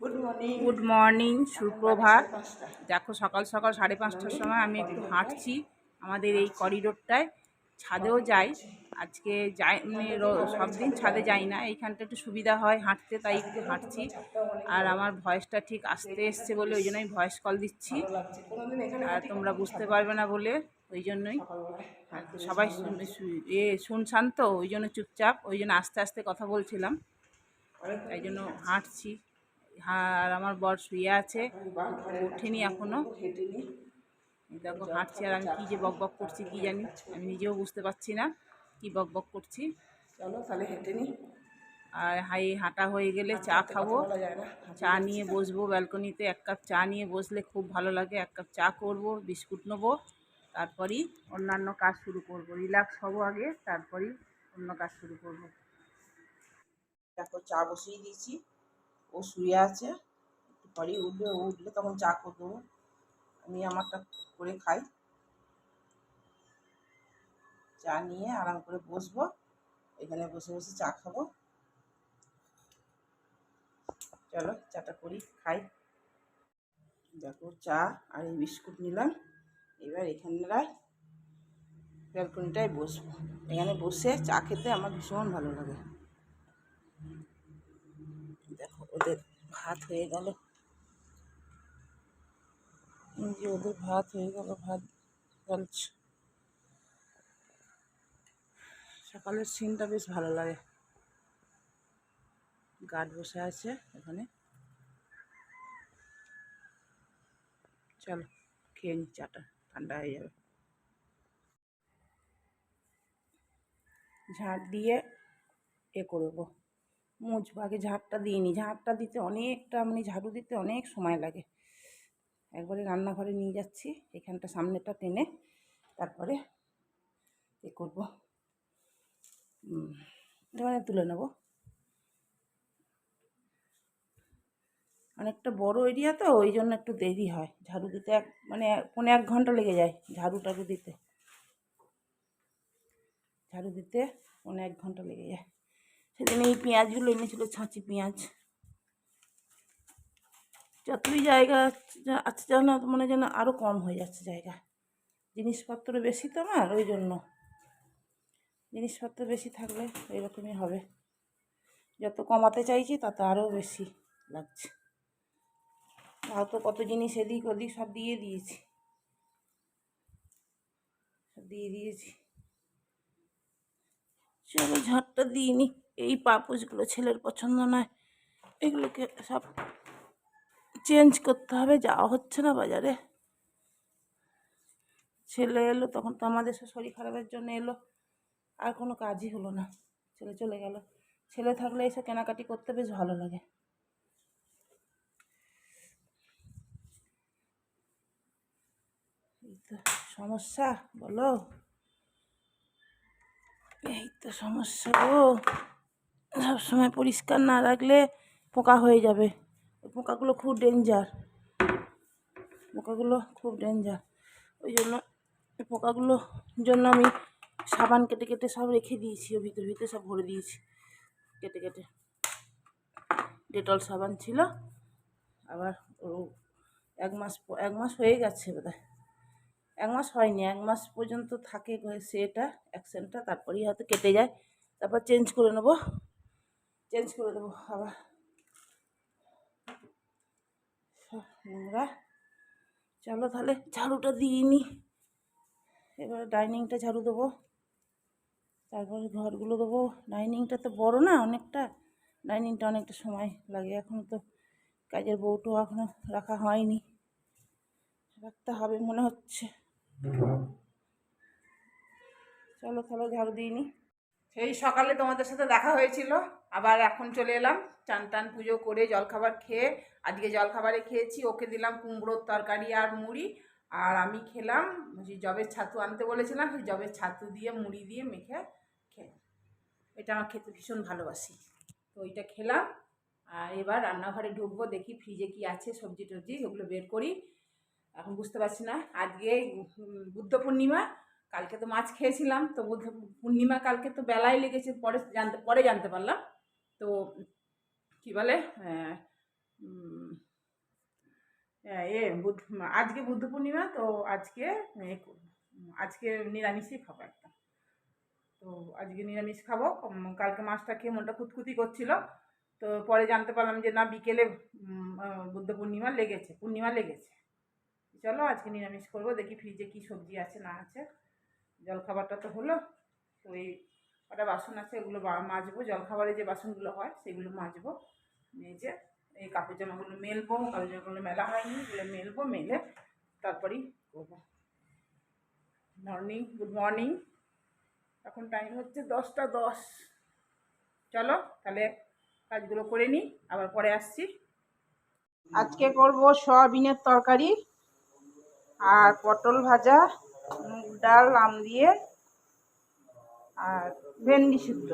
Good morning, সুপ্রভাত। দেখো সকাল সকাল 5:30টার সময় আমি একটু হাঁটছি আমাদের এই করিডোরটায়। ছাদেও যাই, আজকে যাই সব দিন ছাদে যাই না, এইখানটা একটু সুবিধা হয় হাঁটতে, তাই একটু হাঁটছি। আর আমার ভয়েসটা ঠিক আসতে এসছে বলে ওই জন্যই ভয়েস কল দিচ্ছি, আর তোমরা বুঝতে পারবে না বলে ওই জন্যই। সবাই শুনছান তো, ওই জন্য চুপচাপ, ওই জন্য আস্তে আস্তে কথা বলছিলাম, তাই জন্য হাঁটছি। আর আমার বর শুয়ে আছে, ওঠেনি এখনো। দেখো হাঁটছি, আর আমি কী যে বক বক করছি কি জানি, আমি নিজেও বুঝতে পারছি না কি বক বক করছি। চলো তাহলে হেঁটে নিই। আর হাঁটা হয়ে গেলে চা খাবো, চা নিয়ে বসবো ব্যালকনিতে। 1 কাপ চা নিয়ে বসলে খুব ভালো লাগে। 1 কাপ চা করব, বিস্কুট নেবো, তারপরই অন্যান্য কাজ শুরু করব। রিল্যাক্স হবো আগে, তারপরই অন্য কাজ শুরু করব। দেখো চা বসিয়ে দিয়েছি, ও শুয়ে আছে, একটু পরেই উঠবে। ও উঠলে তখন চা করে দেবো, আমি আমারটা করে খাই। চা নিয়ে আরাম করে বসবো, এখানে বসে বসে চা খাবো। চলো চাটা করি, খাই। দেখো চা আর এই বিস্কুট নিলাম, এবার এখানটায় ব্যালকনিটায় বসবো। এখানে বসে চা খেতে আমার ভীষণ ভালো লাগে। দেখো ওদের ভাত হয়ে গেল, যে ওদের ভাত হয়ে গেল, ভাত গলছে। সকালের সিনটা বেশ ভালো লাগে। গার্ড বসে আছে এখানে। চলো খেয়ে নি, চাটা ঠান্ডা হয়ে যাবে। ঝাঁট দিয়ে করবো, মুছবো। আগে ঝাঁটটা দিইনি, ঝাঁটটা দিতে অনেকটা, মানে ঝাড়ু দিতে অনেক সময় লাগে। একবারে রান্নাঘরে নিয়ে যাচ্ছি, এখানটা সামনেটা টেনে তারপরে করবো, এখানে তুলে নেবো। অনেকটা বড় এরিয়া তো, ওই জন্য একটু দেরি হয় ঝাড়ু দিতে। মানে 1.5 ঘন্টা লেগে যায় ঝাড়ু দিতে। ঝাড়ু দিতে 1.5 ঘন্টা লেগে যায়। সেদিন এই পেঁয়াজগুলো এনেছিল, ছাঁচি পেঁয়াজ। যতই জায়গা আছে যেন মনে যেন আরও কম হয়ে যাচ্ছে জায়গা। জিনিসপত্র বেশি তো আমার, ওই জন্য। জিনিসপত্র বেশি থাকলে এরকমই হবে। যত কমাতে চাইছি তত আরও বেশি লাগছে। তাও তো কত জিনিস এদিক ওদিক সব দিয়ে দিয়েছি, চলো ঝাঁটটা দিইনি। এই পাপোশগুলো ছেলের পছন্দ নয়, এগুলোকে সব চেঞ্জ করতে হবে। যাওয়া হচ্ছে না বাজারে। ছেলে এলো তখন তো আমাদের শরীর খারাপের জন্য এলো, আর কোনো কাজই হলো না। ছেলে চলে গেল। ছেলে থাকলে এসে কেনাকাটি করতে বেশ ভালো লাগে। এই তো সমস্যা, বলো, এই তো সমস্যা গো। সবসময় পরিষ্কার না রাখলে পোকা হয়ে যাবে। ওই পোকাগুলো খুব ডেঞ্জার, ওই জন্য পোকাগুলোর জন্য আমি সাবান কেটে কেটে সব রেখে দিয়েছি, ওর ভিতরে সব ভরে দিয়েছি কেটে কেটে। ডেটল সাবান ছিল, আবার ও 1 মাস হয়ে গেছে বোধহয়। 1 মাস হয়নি, 1 মাস পর্যন্ত থাকে সেটা অ্যাকশনটা, তারপরেই হয়তো কেটে যায়। তারপর চেঞ্জ করে দেবো আবার। নোংরা। চলো তাহলে ঝাড়ুটা দিয়ে নিই। এবার ডাইনিংটা ঝাড়ু দেবো, তারপরে ঘরগুলো দেবো। ডাইনিংটা তো বড় না অনেকটা, ডাইনিংটা অনেকটা সময় লাগে। এখন তো কাজের বউটাও এখনও রাখা হয়নি, রাখতে হবে মনে হচ্ছে। চলো তাহলে ঝাড়ু দিয়ে নিই। সেই সকালে তোমাদের সাথে দেখা হয়েছিল, আবার এখন চলে এলাম। চান টান পুজো করে জলখাবার খেয়ে, আজকে জলখাবারে খেয়েছি, ওকে দিলাম কুমড়োর তরকারি আর মুড়ি, আর আমি খেলাম জবের ছাতু আনতে বলেছিলাম, সেই জবের ছাতু দিয়ে মুড়ি দিয়ে মেখে খেলাম। এটা আমার খেতে ভীষণ ভালোবাসি, তো ওইটা খেলাম। আর এবার রান্নাঘরে ঢুকবো, দেখি ফ্রিজে কি আছে সবজি টবজি, ওগুলো বের করি। এখন বুঝতে পারছি না, আজকে বুদ্ধ পূর্ণিমা, কালকে তো মাছ খেয়েছিলাম, তো বুদ্ধ পূর্ণিমা কালকে তো বেলায় লেগেছে, পরে জানতে পারলাম। তো কী বলে, আজকে বুদ্ধ পূর্ণিমা, তো আজকে আজকে নিরামিষই খাবো একদম। তো আজকে নিরামিষ খাবো। কালকে মাছটা খেয়ে মনটা খুঁতখুতি করছিল, তো পরে জানতে পারলাম যে না, বিকেলে বুদ্ধ পূর্ণিমা লেগেছে। চলো আজকে নিরামিষ করবো। দেখি ফ্রিজে কি সবজি আছে না আছে। জলখাবারটা তো হলো, তো এই কটা বাসন আছে, এগুলো মাজবো। জলখাবারে যে বাসনগুলো হয় সেগুলো মাজবো, মেজে এই কাপড় জামাগুলো মেলবো। কাপড় জামাগুলো মেলা হয়নি, এগুলো মেলবো, মেলে তারপরেই করবো। Good morning. এখন টাইম হচ্ছে 10টা 10। চলো তাহলে কাজগুলো করে নিই, আবার পরে আসছি। আজকে করব সয়াবিনের তরকারি আর পটল ভাজা, মুগ ডাল আম দিয়ে, আর ভেন্ডি সিদ্ধ।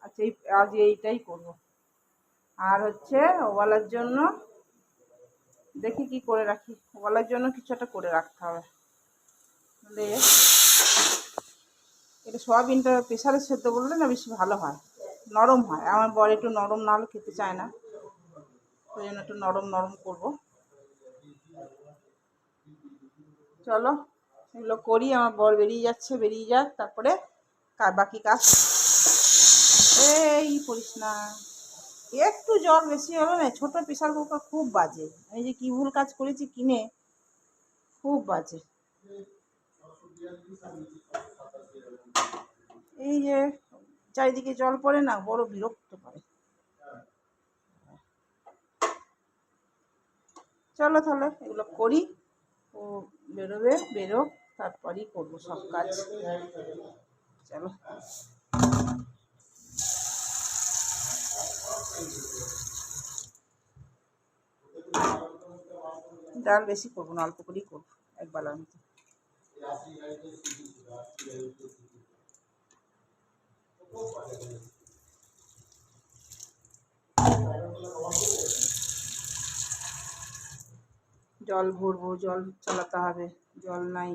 আচ্ছা, আজ এইটাই করব। আর হচ্ছে ওবেলার জন্য দেখি কি করে রাখি, ওবেলার জন্য কিছু একটা করে রাখতে হবে। এটা সয়াবিনটা প্রেসারে সেদ্ধ করলে না বেশি ভালো হয়, নরম হয়। আমার বর একটু নরম না হলে খেতে চায় না, ওই জন্য একটু নরম নরম করবো। চলো এগুলো করি, আমার বর বেরিয়ে যাচ্ছে, বেরিয়ে যাক, তারপরে বাকি কাজ। এই পড়িস না, একটু জল বেশি হলো না। ছোটো প্রেসার কুকার খুব বাজে, আমি যে কি ভুল কাজ করেছি কিনে, খুব বাজে। এই যে চারিদিকে জল পড়ে না, বড় বিরক্ত করে। চলো তাহলে এগুলো করি, ও বেরোক, তারপরেই করবো সব কাজ। চলো। ডাল বেশি করবো না, অল্প করেই করবো একবেলার মতো। জল ভরবো, জল চালাতে হবে, জল নাই,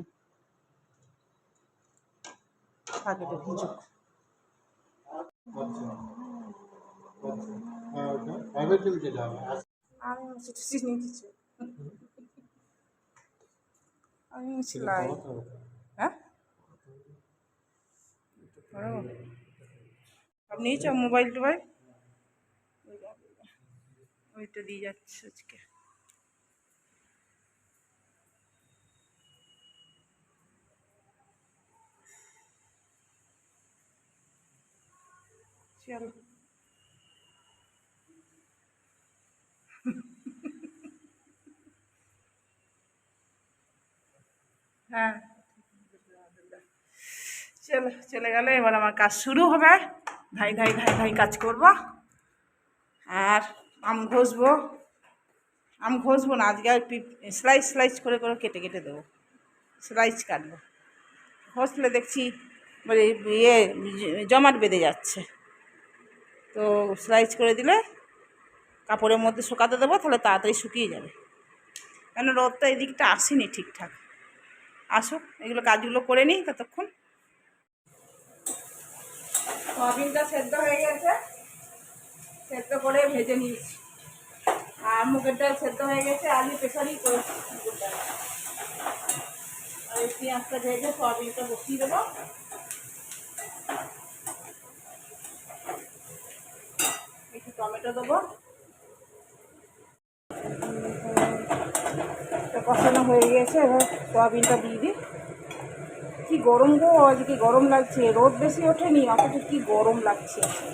থাকে তো ভিজুক। আমি সেলাই, হ্যাঁ আপনি মোবাইল টোবাইল ওইটা দিয়ে যাচ্ছে আজকে। চলো হ্যাঁ, চলে গেলে এবার আমার কাজ শুরু হবে। ধাই ধাই ধাই ধাই কাজ করব। আর আম ঘষবো না আজকে, আর স্লাইস স্লাইস করে করে কেটে কেটে দেবো, স্লাইস কাটবো। ঘষলে দেখছি মানে জমাট বেঁধে যাচ্ছে, তো স্লাইস করে দিলে কাপড়ের মধ্যে শুকাতে দেবো, তাহলে তাড়াতাড়ি শুকিয়ে যাবে। কেন রোদটা এদিকটা আসেনি ঠিকঠাক, আসুক, এগুলো কাজগুলো করে নিই ততক্ষণ। সয়াবিনটা সেদ্ধ হয়ে গেছে, সেদ্ধ করে ভেজে নিয়েছি। আর মুগের ডাল সেদ্ধ হয়ে গেছে, আলু প্রেসারেই করেছি মুগের ডাল। আর এই পেঁয়াজটা ভেজে সয়াবিনটা বসিয়ে দেবো। একটু টমেটো দেবো, কষানো হয়ে গেছে। এবার সয়াবিনটা দিয়ে দিই। কি গরম গো, আজকে গরম লাগছে, রোদ বেশি ওঠেনি, অথচ কি গরম লাগছে আজকে,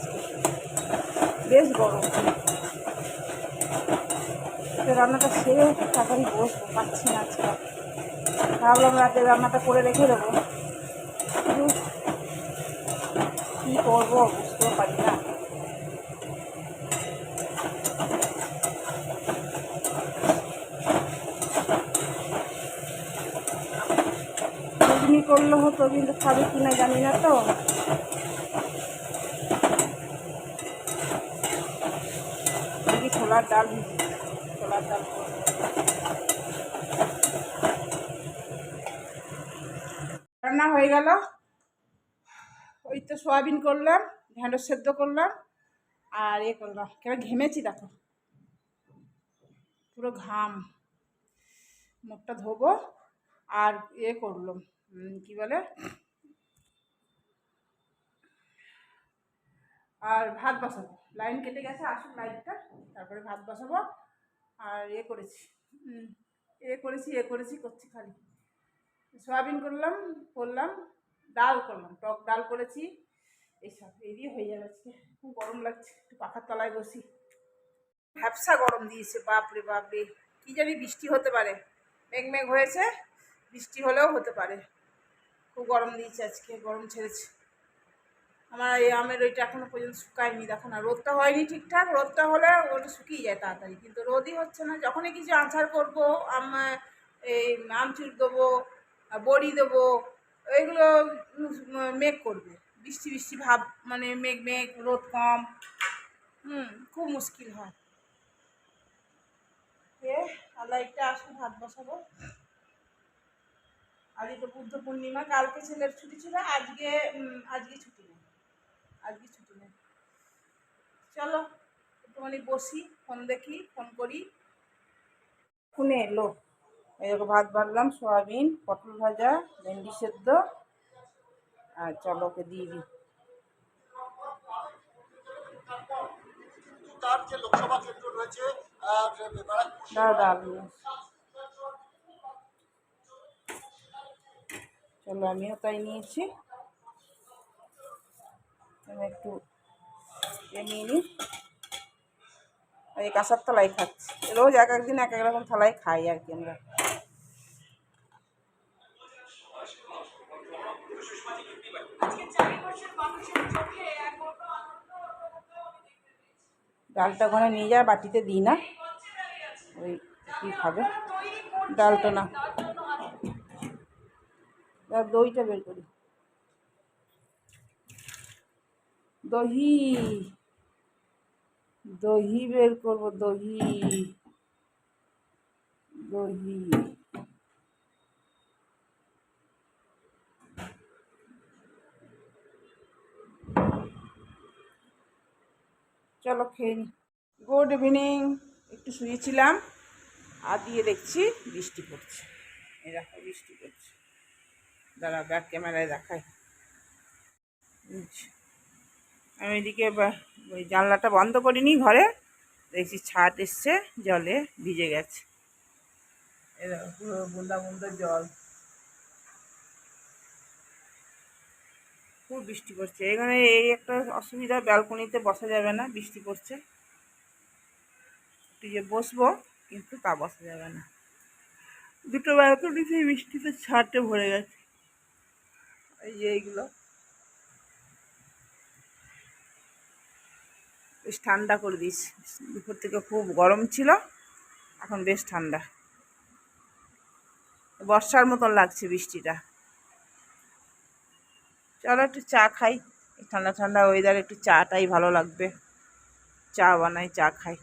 বেশ গরম। রান্নাটা সেরে তাড়াতাড়ি বসবো, পাচ্ছি না আজকে। ভাবলাম রাতে রান্নাটা করে রেখে দেবো, কিন্তু কী করবো বুঝতেও পারি না। ঘুগনি করলে হতো, কিন্তু খাবে কিনা জানি না তো। দেখি ছোলার ডাল রান্না হয়ে গেল। ওই তো সয়াবিন করলাম, ঢ্যাঁড়স সেদ্ধ করলাম, আর করলাম। কেন ঘেমেছি দেখো, পুরো ঘাম। মুখটা ধোবো আর করলাম কি বলে, আর ভাত বসাবো। লাইন কেটে গেছে, আসুন লাইটটা, তারপরে ভাত বসাবো। আর করেছি করছি খালি সয়াবিন করলাম ডাল করলাম, টক ডাল করেছি। এইসব দিয়ে হয়ে যাবে আজকে। খুব গরম লাগছে, একটু পাখার তলায় বসি। ভ্যাপসা গরম দিয়েছে, বাপরে বাপরে। কি জানি বৃষ্টি হতে পারে, মেঘ হয়েছে, বৃষ্টি হলেও হতে পারে। খুব গরম দিয়েছে আজকে, গরম ছেড়েছে। আমার এই আমের ওইটা এখনো পর্যন্ত শুকায়নি, দেখো না, রোদটা হয়নি ঠিকঠাক। রোদটা হলে ওটা শুকিয়ে যায় তাড়াতাড়ি, কিন্তু রোদই হচ্ছে না। যখনই কিছু আচার করবো, এই আমচুর দেবো, বড়ি দেবো, এইগুলো মেঘ করবে, বৃষ্টি বৃষ্টি ভাব, মানে মেঘ রোদ কম, খুব মুশকিল হয়। আল্লাহ একটা আসলে ভাত বসাবো। আজকে তো বুদ্ধ পূর্ণিমা, কালকে ছেলের ছুটি ছিল, আজকে ছুটি নেই, চলো একটুখানি বসি, ফোন করি। ফোনে এলো, এরকম ভাত বাড়লাম, সয়াবিন, পটল ভাজা, ভেন্ডি সেদ্ধ, আর চলো ওকে দিয়ে দিই। তার যে লোকসভা ক্ষেত্র রয়েছে, চলো আমিও তাই নিয়েছি, একটু নিয়ে নিই। এই কাঁসার থালায় খাচ্ছি, রোজ এক একদিন এক এক রকম থালায় খাই আর কি আমরা। ডালটা ওখানে নিয়ে যায়, বাটিতে দিই না, ওই কী খাবে ডালটা, না দইটা বের করি, দহি বের করবো, দহি। চলো খেয়ে নি। Good evening. একটু শুয়েছিলাম, আর দিয়ে দেখছি বৃষ্টি পড়ছে। এই দেখো বৃষ্টি পড়ছে, দাঁড়া ব্যাক ক্যামেরায় দেখাই। আমি এদিকে ওই জানলাটা বন্ধ করিনি ঘরে, দেখছি ছাদ এসছে, জলে ভিজে গেছে। এই দেখো পুরো বুন্দা বুন্দা জল, খুব বৃষ্টি পড়ছে। এখানে এই একটা অসুবিধা, ব্যালকনিতে বসা যাবে না, বৃষ্টি পড়ছে। একটু যে বসবো, কিন্তু তা বসা যাবে না, দুটো ব্যালকনিতে বৃষ্টিতে ছাদে ভরে গেছে। এই যে এইগুলো বেশ ঠান্ডা করে দিয়েছি, দুপুর থেকে খুব গরম ছিল, এখন বেশ ঠান্ডা, বর্ষার মতন লাগছে বৃষ্টিটা। চলো একটু চা খাই, ঠান্ডা ঠান্ডা ওয়েদার, একটু চাটাই ভালো লাগবে। চা বানাই, চা খাই।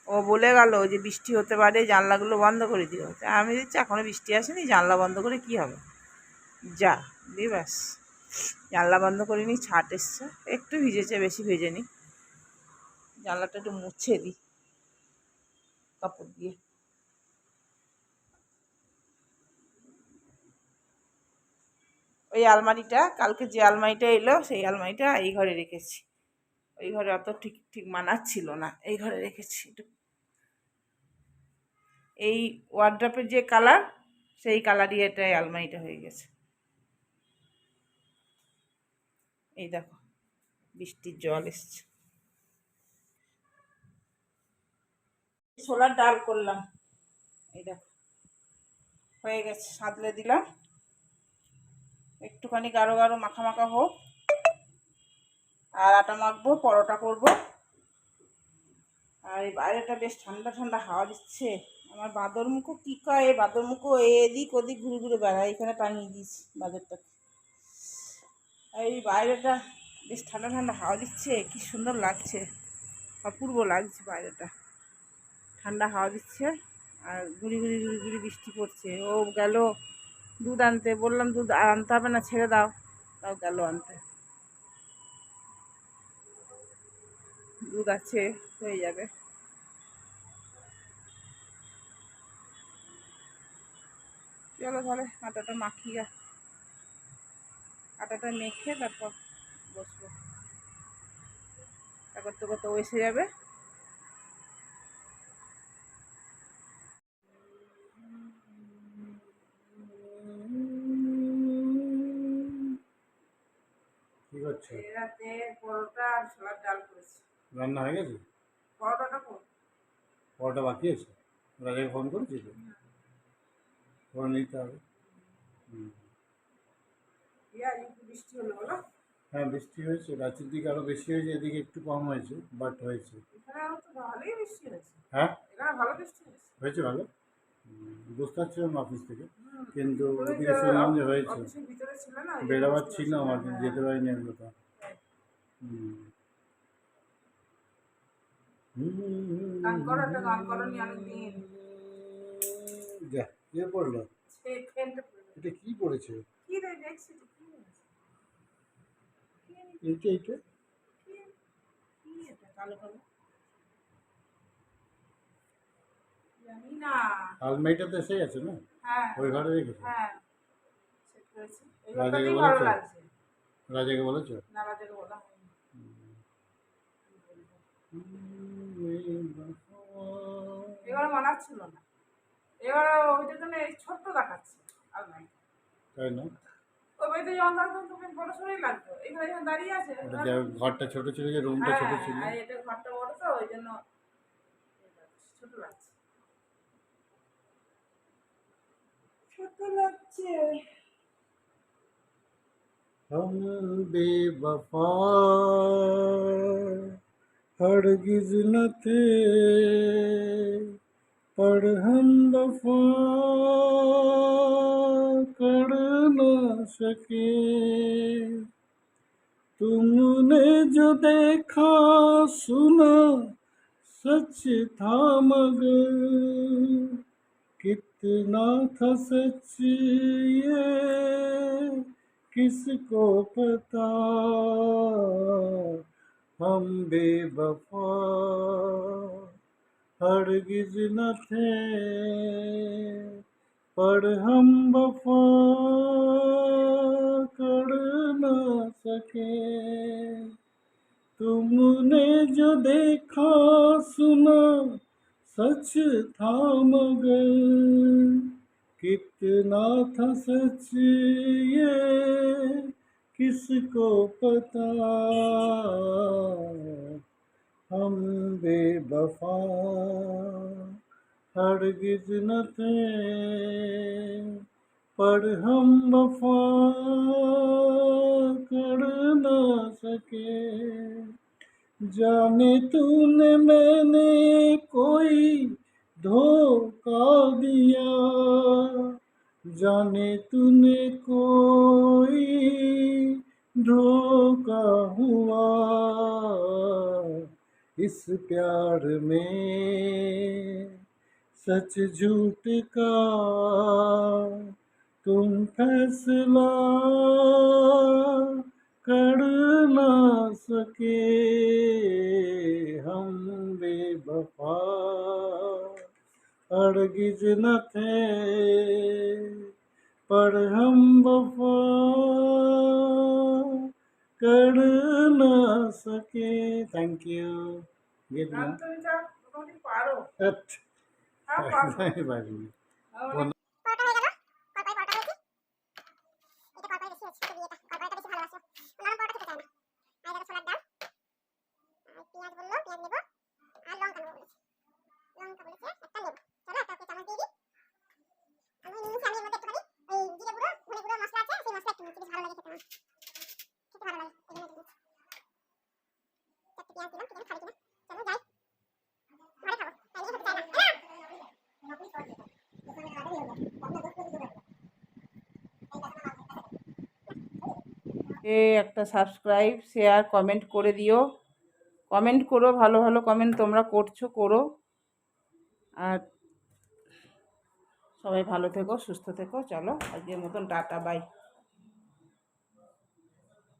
ও বলে গেল যে বৃষ্টি হতে পারে, জানলাগুলো বন্ধ করে দিও। আমি দিচ্ছি এখনো বৃষ্টি আসেনি, জানলা বন্ধ করে কি হবে, যা দি ব্যাস। জানলা বন্ধ করিনি, ছাট এসছে, একটু ভিজেছে, বেশি ভেজেনি। জানলাটা একটু মুছে দিই কাপড় দিয়ে। ওই আলমারিটা, কালকে যে আলমারিটা এলো, সেই আলমারিটা এই ঘরে রেখেছি। ওই ঘরে অত ঠিক ঠিক মানাচ্ছিল না, এই ঘরে রেখেছি। এই ওয়ার্ড্রপের যে কালার, সেই কালারই এটা আলমারিটা হয়ে গেছে। এই দেখো বৃষ্টির জল এসছে। ছোলার ডাল করলাম, এই দেখো হয়ে গেছে, সাঁতলে দিলাম, একটুখানি গাঢ় গাঢ় মাখা মাখা হোক, আর আটা মাখবো, পরোটা করবো। আর এই বাইরেটা বেশ ঠান্ডা ঠান্ডা হাওয়া দিচ্ছে। আমার বাঁদর মুখো কী কয়, বাঁদর মুখো এদিক ওদিক ঘুরে ঘুরে বেড়ায়, এখানে টাঙিয়ে দিয়েছি বাঁদরটাকে। আর এই বাইরেটা বেশ ঠান্ডা ঠান্ডা হাওয়া দিচ্ছে, কি সুন্দর লাগছে, অপূর্ব লাগছে বাইরেটা, ঠান্ডা হাওয়া দিচ্ছে, আর ঘুরি ঘুরি ঘুরি ঘুরি বৃষ্টি পড়ছে। ও গেল দুধ আনতে, বললাম দুধ আনতে হবে না, ছেড়ে দাও, তাও গেল আনতে। দুধ আছে, হয়ে যাবে। চলো তাহলে আটাটা মাখিয়ে, আটাটা মেখে তারপর বসবো। তা করতে করতে ও এসে যাবে। কি করছো? রাতে পরোটা আর ছোলার ডাল করেছি। রান্না হয়ে গেছে? পরোটাটা পরোটা বাকি আছে? রাজাকে ফোন করেছি তো, ফোন নিতে হবে। বৃষ্টি হলো বলো? হ্যাঁ বৃষ্টি হয়েছে, রাতের দিকে আরও বেশি হয়েছে, এদিকে একটু কম হয়েছে, বাট হয়েছে। এখানে তো ভালোই বৃষ্টি হয়েছে। হ্যাঁ এখানে ভালো বৃষ্টি হয়েছে। হয়েছে ভালো, বুঝতে পারছিলাম না অফিস থেকে, কিন্তু তুমি ওদিকে যে শুনলাম যে হয়েছে। অফিসের ভিতরে ছিল না, ওই জন্য বেরোবার বুঝতে ছিল পারছি আমার, না। কিন্তু হ্যাঁ। যেতে পারিনি আমি কোথাও। গান করো, একটা গান করো নি অনেকদিন। যা কে পড়লো? সে ফ্রেন্ডটা পড়লো। এটা কি পড়েছে? কি রে দেখছি তো, কি হয়েছে? এইটা এইটা কি এটা কালো কালো? জানি না। আলমারিটাতে এসে গেছে না? হ্যাঁ ওই ঘরে রেখেছে? হ্যাঁ সেট করেছি। এই রাজাকে ঘরটাতেই ভালো বলেছো? লাগছে। রাজাকে বলেছো? না, রাজাকে বলা হয়নি। এবারে মানাচ্ছিল না। এবারে ওইটার জন্য এই ছোট্ট দেখাচ্ছে আলমারি। তাই না? ওই বাড়িতে যখন থাকতাম তখন বড় সড়ই লাগতো, এখানে যখন দাঁড়িয়ে আছে। ওটা ঘরটা ছোট ছিল, যে রুমটা ছোট হ্যাঁ, ছিল। আর এটা ঘরটা বড় তো ওই জন্য ছোট লাগছে। ছোট লাগছে। हम बेवफा हरगिज न थे, पर हम वफा कर न सके। तुमने जो देखा सुना सच था, मगर कितना था सच ये किसको पता। हम बेवफा हरगिज न थे, पर हम वफा कर न सके। तुमने जो देखा सुना सच था, मगर कितना था सच ये किसको पता। हम बेवफा हरगिज न थे, पर हम वफा कर न सके। जाने तूने मैंने कोई धोखा दिया, जाने तूने कोई धोखा हुआ, इस प्यार में सच झूठ का तुम फैसला कर ना सके। हम बेवफा हरगिज न थे, पर हम वफा कर ना सके। Thank you. ये গান दिया তুমি যা মোটামুটি পারো। अच्छा হ্যাঁ পারো। बाजी আমার একটা সাবস্ক্রাইব শেয়ার কমেন্ট করে দিও। কমেন্ট করো, ভালো ভালো কমেন্ট তোমরা করছো, করো। আর সবাই ভালো থেকো, সুস্থ থেকো। চলো আজকের মতন টাটা, বাই।